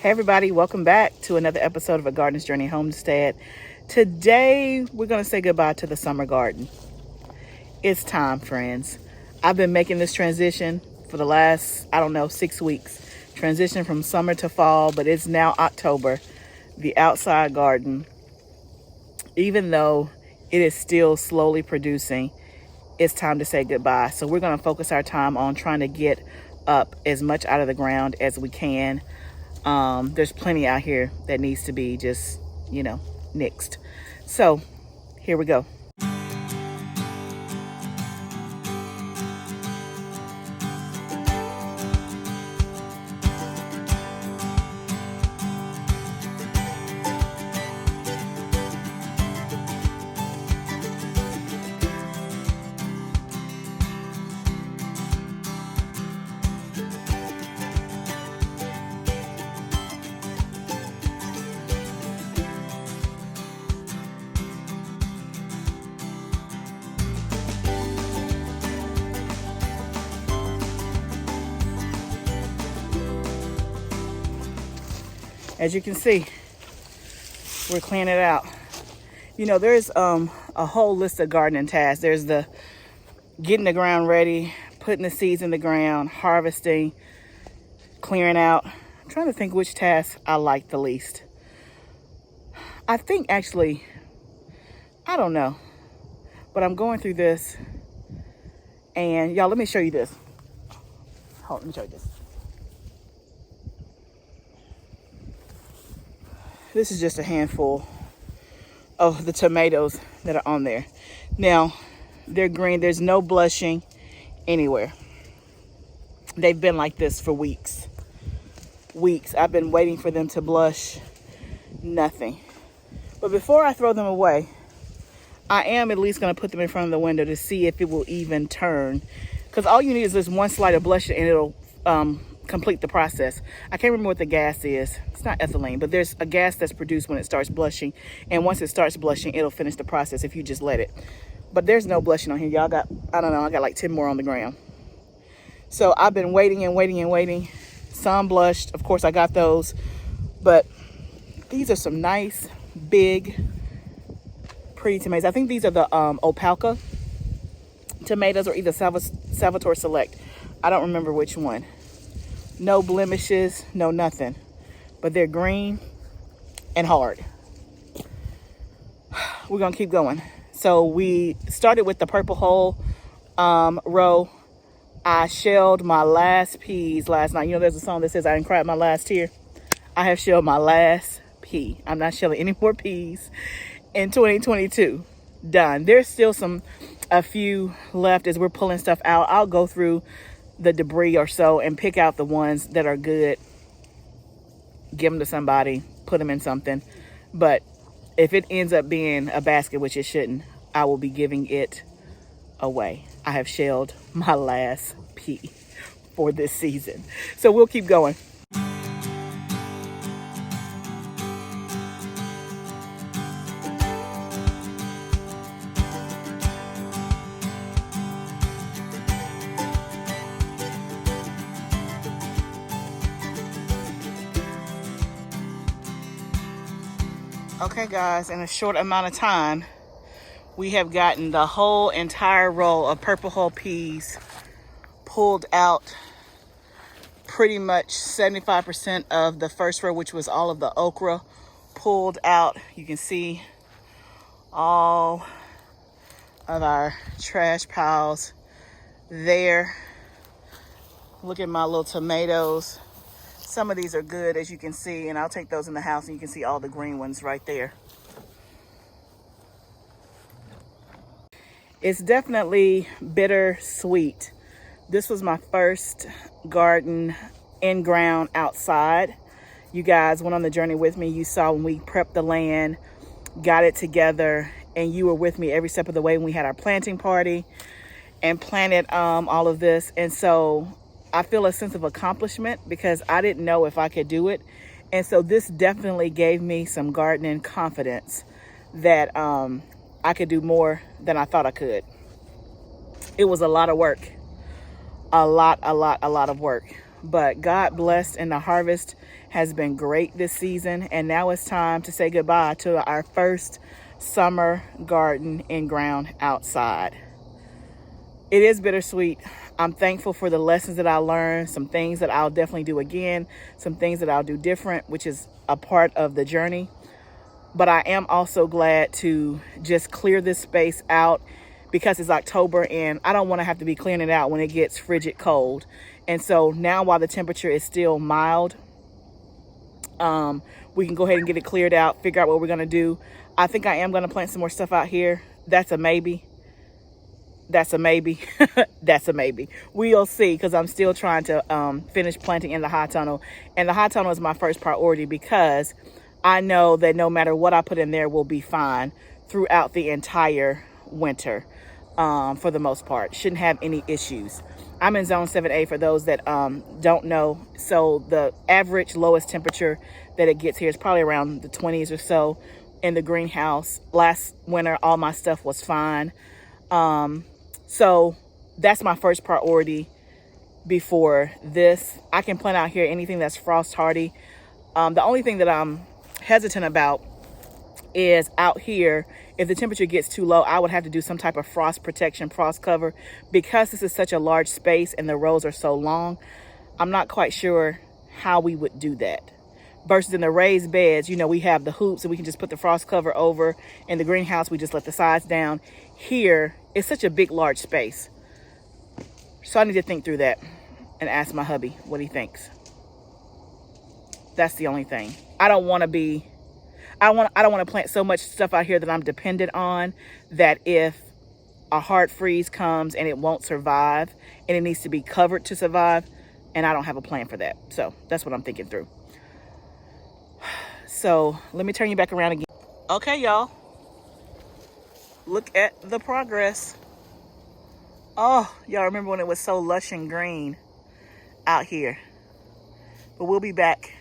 Hey everybody, welcome back to another episode of A Gardener's Journey Homestead. Today, we're going to say goodbye to the summer garden. It's time, friends. I've been making this transition for the last, 6 weeks. Transition from summer to fall, but it's now October. The outside garden, even though it is still slowly producing, it's time to say goodbye. So we're going to focus our time on trying to get up as much out of the ground as we can. There's plenty out here that needs to be just, nixed. So here we go. As you can see, we're cleaning it out. There's a whole list of gardening tasks. There's the getting the ground ready, putting the seeds in the ground, harvesting, clearing out. I'm trying to think which task I like the least. I think actually, I don't know, but I'm going through this, and y'all, let me show you this. Let me show you this. This is just a handful of the tomatoes that are on there. Now, they're green. There's no blushing anywhere. They've been like this for weeks. I've been waiting for them to blush. Nothing. But before I throw them away, I am at least going to put them in front of the window to see if it will even turn. Because all you need is this one slight of blushing and it'll complete the process. I can't remember what the gas is. It's not ethylene, but there's a gas that's produced when it starts blushing, and once it starts blushing, it'll finish the process if you just let it. But there's no blushing on here. Y'all got, I got like 10 more on the ground. So I've been waiting and waiting and waiting. Some blushed, of course I got those, but these are some nice big pretty tomatoes. I think these are the Opalka tomatoes, or either Salvatore Select. I don't remember which one. No blemishes, no nothing. But they're green and hard. We're going to keep going. So we started with the purple hull row. I shelled my last peas last night. There's a song that says I didn't cry at my last tear. I have shelled my last pea. I'm not shelling any more peas in 2022. Done. There's still a few left as we're pulling stuff out. I'll go through the debris or so and pick out the ones that are good, give them to somebody, put them in something. But if it ends up being a basket, which it shouldn't, I will be giving it away. I have shelled my last pea for this season. So we'll keep going. Okay guys, in a short amount of time, we have gotten the whole entire row of purple hull peas pulled out. Pretty much 75% of the first row, which was all of the okra, pulled out. You can see all of our trash piles there. Look at my little tomatoes. Some of these are good, as you can see, and I'll take those in the house, and you can see all the green ones right there. It's definitely bittersweet. This was my first garden in ground outside. You guys went on the journey with me. You saw when we prepped the land, got it together, and you were with me every step of the way when we had our planting party and planted all of this. And so I feel a sense of accomplishment because I didn't know if I could do it. And so this definitely gave me some gardening confidence that I could do more than I thought I could. It was a lot of work. A lot of work. But God blessed, and the harvest has been great this season. And now it's time to say goodbye to our first summer garden in ground outside. It is bittersweet. I'm thankful for the lessons that I learned, some things that I'll definitely do again, some things that I'll do different, which is a part of the journey. But I am also glad to just clear this space out because it's October and I don't want to have to be clearing it out when it gets frigid cold. And so now, while the temperature is still mild, we can go ahead and get it cleared out, figure out what we're going to do. I think I am going to plant some more stuff out here. That's a maybe. That's a maybe. That's a maybe. We'll see, because I'm still trying to finish planting in the high tunnel. And the high tunnel is my first priority because I know that no matter what I put in there will be fine throughout the entire winter, for the most part. Shouldn't have any issues. I'm in zone 7A for those that don't know. So the average lowest temperature that it gets here is probably around the 20s or so in the greenhouse. Last winter, all my stuff was fine. So that's my first priority before this. I can plant out here anything that's frost hardy. The only thing that I'm hesitant about is out here, if the temperature gets too low, I would have to do some type of frost protection, frost cover. Because this is such a large space and the rows are so long, I'm not quite sure how we would do that. Versus in the raised beds, you know, we have the hoops and we can just put the frost cover over. In the greenhouse, we just let the sides down. Here, it's such a big, large space. So I need to think through that and ask my hubby what he thinks. That's the only thing. I don't want to plant so much stuff out here that I'm dependent on, that if a hard freeze comes and it won't survive and it needs to be covered to survive, and I don't have a plan for that. So that's what I'm thinking through. So let me turn you back around again. Okay, y'all. Look at the progress. Oh, y'all remember when it was so lush and green out here? But we'll be back.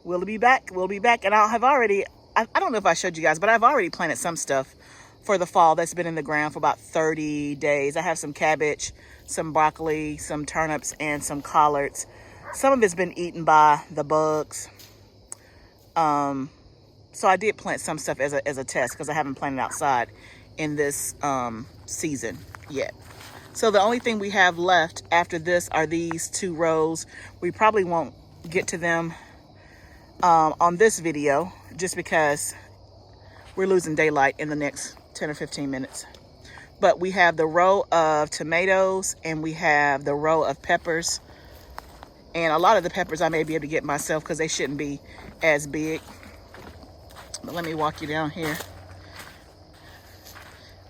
We'll be back. And I don't know if I showed you guys, but I've already planted some stuff for the fall that's been in the ground for about 30 days. I have some cabbage, some broccoli, some turnips, and some collards. Some of it's been eaten by the bugs. So I did plant some stuff as a test because I haven't planted outside in this season yet. So the only thing we have left after this are these 2 rows. We probably won't get to them on this video just because we're losing daylight in the next 10 or 15 minutes. But we have the row of tomatoes and we have the row of peppers. And a lot of the peppers I may be able to get myself because they shouldn't be as big. But let me walk you down here.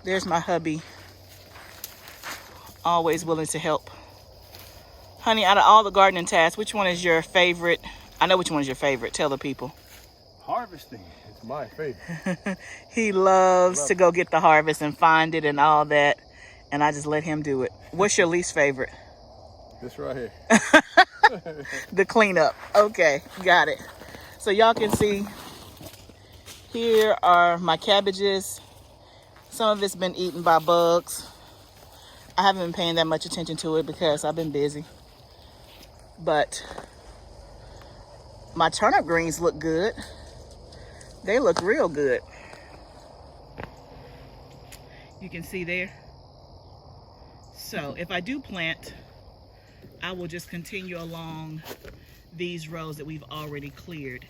There's my hubby. Always willing to help. Honey, out of all the gardening tasks, which one is your favorite? I know which one is your favorite. Tell the people. Harvesting is my favorite. He loves to go get the harvest and find it and all that. And I just let him do it. What's your least favorite? This right here. The cleanup. Okay, got it. So y'all can see, here are my cabbages. Some of it's been eaten by bugs. I haven't been paying that much attention to it because I've been busy. But my turnip greens look good. They look real good. You can see there. So if I do plant, I will just continue along these rows that we've already cleared.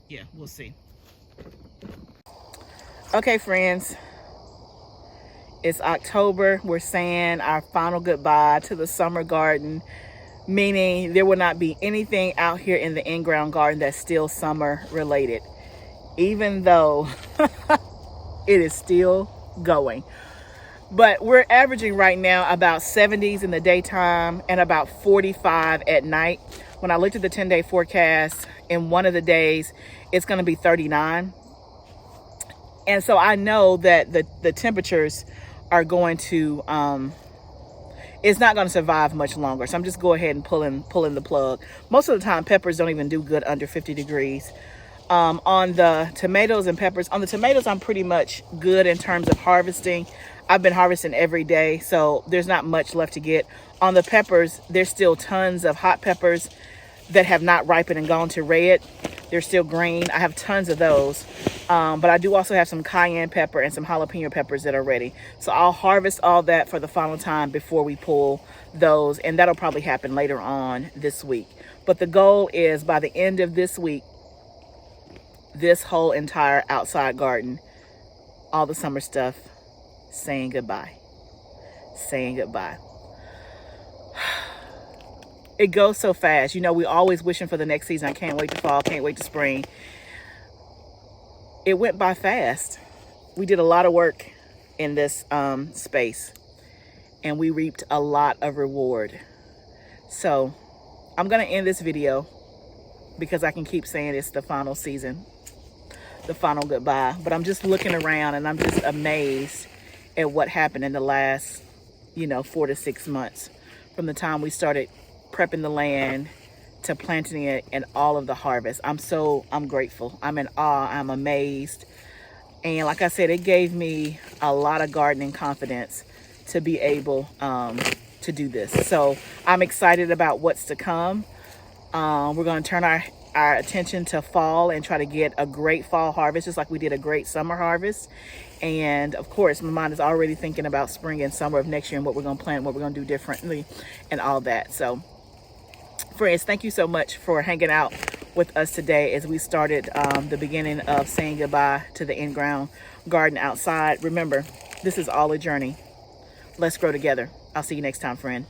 Yeah, we'll see. Okay, friends. It's October. We're saying our final goodbye to the summer garden, meaning there will not be anything out here in the in-ground garden that's still summer related, even though it is still going. But we're averaging right now about 70s in the daytime and about 45 at night. When I looked at the 10-day forecast, in one of the days, it's going to be 39. And so I know that the temperatures are going to, it's not going to survive much longer. So I'm just go ahead and pull in the plug. Most of the time, peppers don't even do good under 50 degrees. On the tomatoes and peppers, on the tomatoes, I'm pretty much good in terms of harvesting. I've been harvesting every day, so there's not much left to get. On the peppers, there's still tons of hot peppers that have not ripened and gone to red. They're still green. I have tons of those. But I do also have some cayenne pepper and some jalapeno peppers that are ready. So I'll harvest all that for the final time before we pull those. And that'll probably happen later on this week. But the goal is by the end of this week, this whole entire outside garden, all the summer stuff, saying goodbye. Saying goodbye. It goes so fast. You know, we always wishing for the next season. I can't wait to fall, can't wait to spring. It went by fast. We did a lot of work in this space, and we reaped a lot of reward. So I'm gonna end this video because I can keep saying it's the final season, the final goodbye. But I'm just looking around and I'm just amazed at what happened in the last, 4 to 6 months, from the time we started prepping the land to planting it and all of the harvest. I'm grateful. I'm in awe. I'm amazed. And like I said, it gave me a lot of gardening confidence to be able to do this. So I'm excited about what's to come. We're going to turn our attention to fall and try to get a great fall harvest, just like we did a great summer harvest. And of course, my mind is already thinking about spring and summer of next year and what we're going to plant, what we're going to do differently and all that. So friends, thank you so much for hanging out with us today as we started the beginning of saying goodbye to the in-ground garden outside. Remember, this is all a journey. Let's grow together. I'll see you next time, friend.